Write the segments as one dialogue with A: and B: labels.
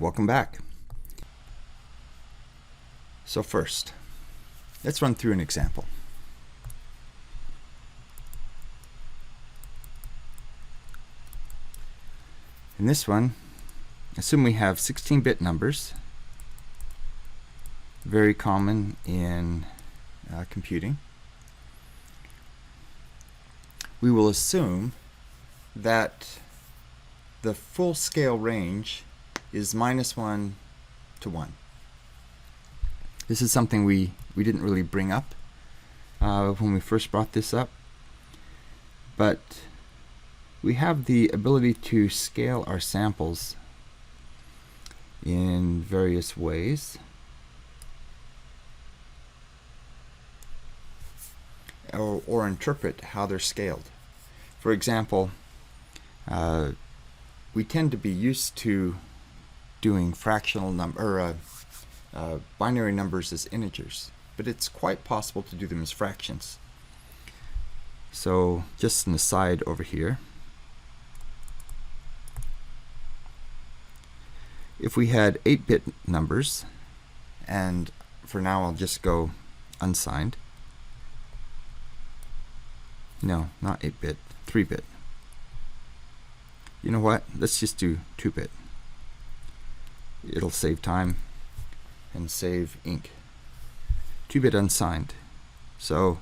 A: Welcome back. So first, let's run through an example. In this one, assume we have 16-bit numbers, very common in computing. We will assume that the full scale range is -1 to 1. This is something we didn't really bring up when we first brought this up, but we have the ability to scale our samples in various ways, or interpret how they're scaled. For example, we tend to be used to doing fractional binary numbers as integers, but it's quite possible to do them as fractions. So just an aside over here, if we had 8-bit numbers, and for now I'll just go unsigned. No, not 8-bit, 3-bit. You know what? Let's just do 2-bit. It'll save time and save ink. 2-bit unsigned. So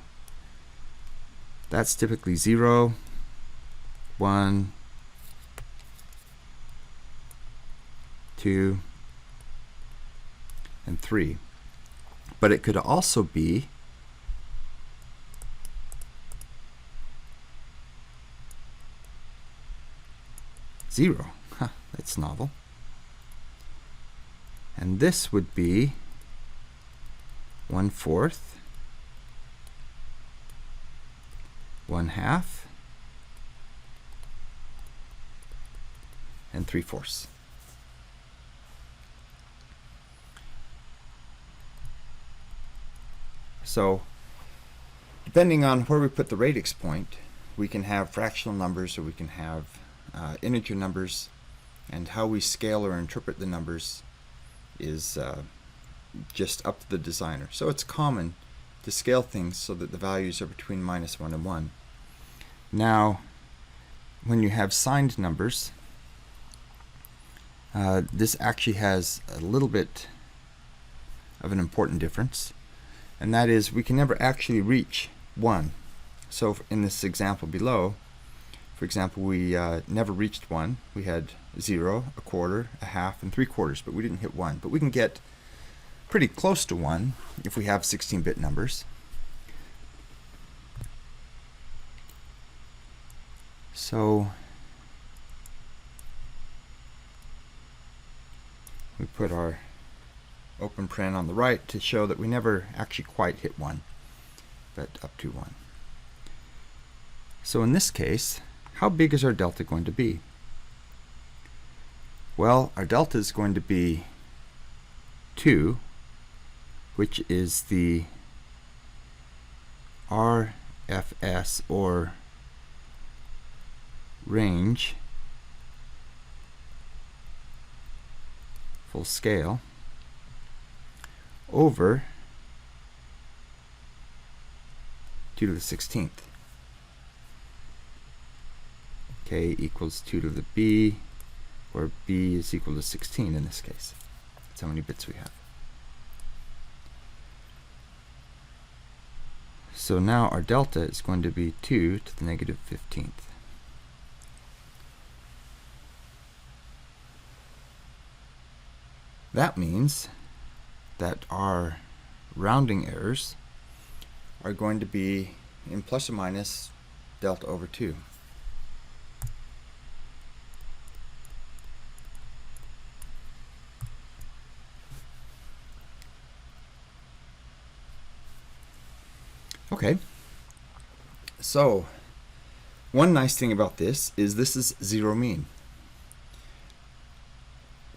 A: that's typically 0, 1, 2, and 3. But it could also be 0. Huh, that's novel. And this would be 1/4, 1/2, and 3/4. So, depending on where we put the radix point, we can have fractional numbers or we can have integer numbers, and how we scale or interpret the numbers is just up to the designer. So it's common to scale things so that the values are between -1 and 1. Now, when you have signed numbers, this actually has a little bit of an important difference, and that is we can never actually reach 1. So in this example below, for example, we never reached 1. We had 0, 1/4, 1/2, and 3/4, but we didn't hit 1. But we can get pretty close to 1 if we have 16-bit numbers. So we put our open paren on the right to show that we never actually quite hit 1, but up to 1. So in this case, how big is our delta going to be? Well, our delta is going to be 2, which is the RFS, or range full scale, over 2 to the 16th. K equals 2 to the B, where B is equal to 16 in this case. That's how many bits we have. So now our delta is going to be 2 to the -15th. That means that our rounding errors are going to be in plus or minus delta over 2. Okay, so one nice thing about this is zero mean.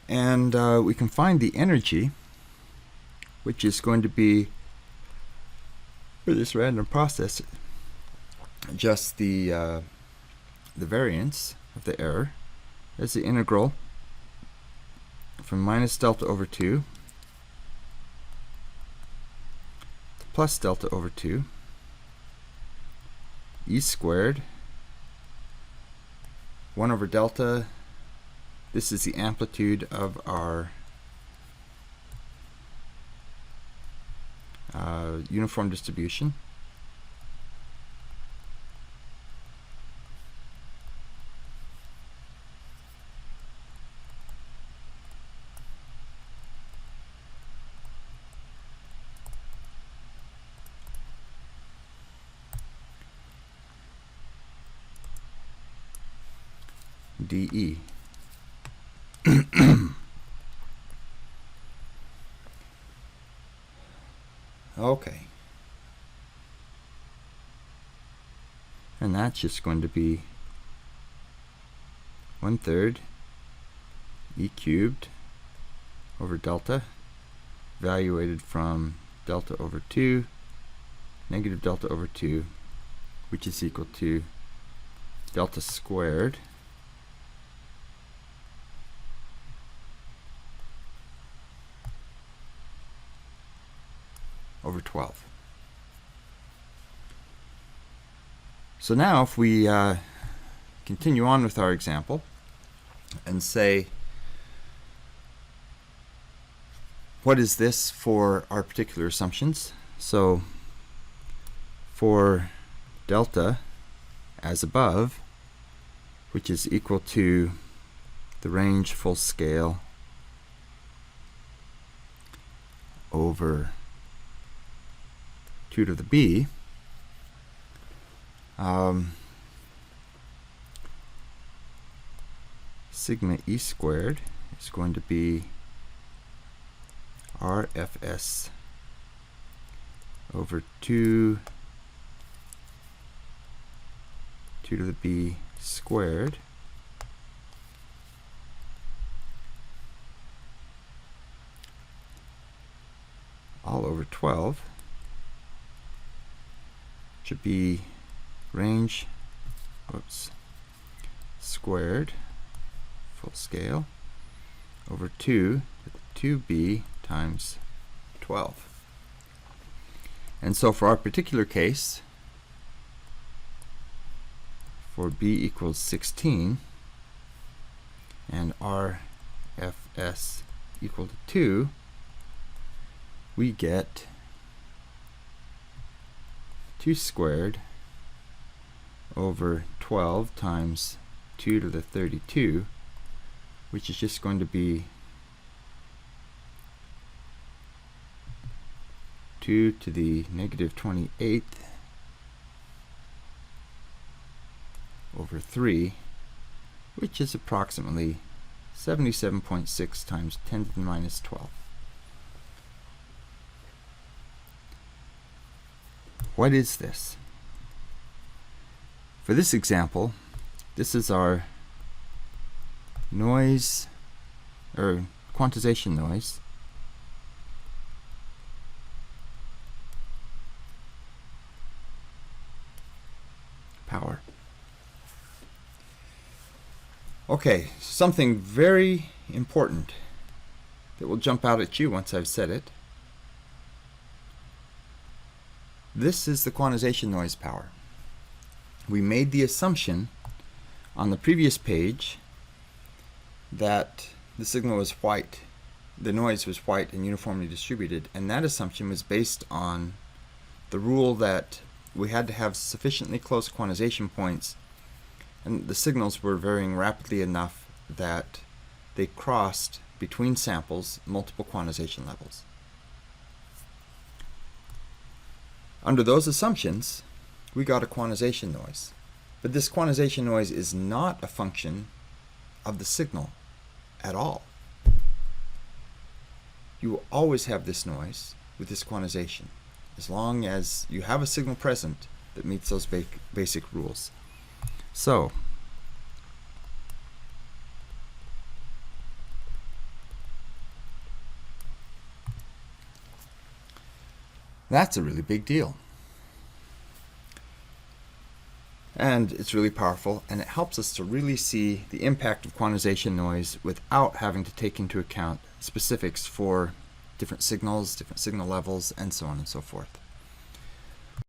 A: And we can find the energy, which is going to be, for this random process, just the variance of the error as the integral from minus delta over 2 to plus delta over 2, e squared, 1 over delta. This is the amplitude of our uniform distribution. dE. Okay. And that's just going to be 1/3 e cubed over delta, evaluated from delta over 2, negative delta over 2, which is equal to delta squared over 12. So now if we continue on with our example and say, what is this for our particular assumptions? So for delta as above, which is equal to the range full scale over 2 to the b, sigma e squared is going to be RFS over 2 to the b squared all over 12 should be range squared full scale over 2 to the 2b times 12. And so for our particular case, for b equals 16 and RFS equal to 2, we get 2 squared over 12 times 2 to the 32, which is just going to be 2 to the negative 28th over 3, which is approximately 77.6 times 10 to the minus 12. What is this? For this example, this is our noise, or quantization noise, power. Okay, something very important that will jump out at you once I've said it. This is the quantization noise power. We made the assumption on the previous page that the signal was white, the noise was white and uniformly distributed, and that assumption was based on the rule that we had to have sufficiently close quantization points and the signals were varying rapidly enough that they crossed between samples multiple quantization levels. Under those assumptions, we got a quantization noise. But this quantization noise is not a function of the signal at all. You will always have this noise with this quantization, as long as you have a signal present that meets those basic rules. So, that's a really big deal. And it's really powerful, and it helps us to really see the impact of quantization noise without having to take into account specifics for different signals, different signal levels, and so on and so forth.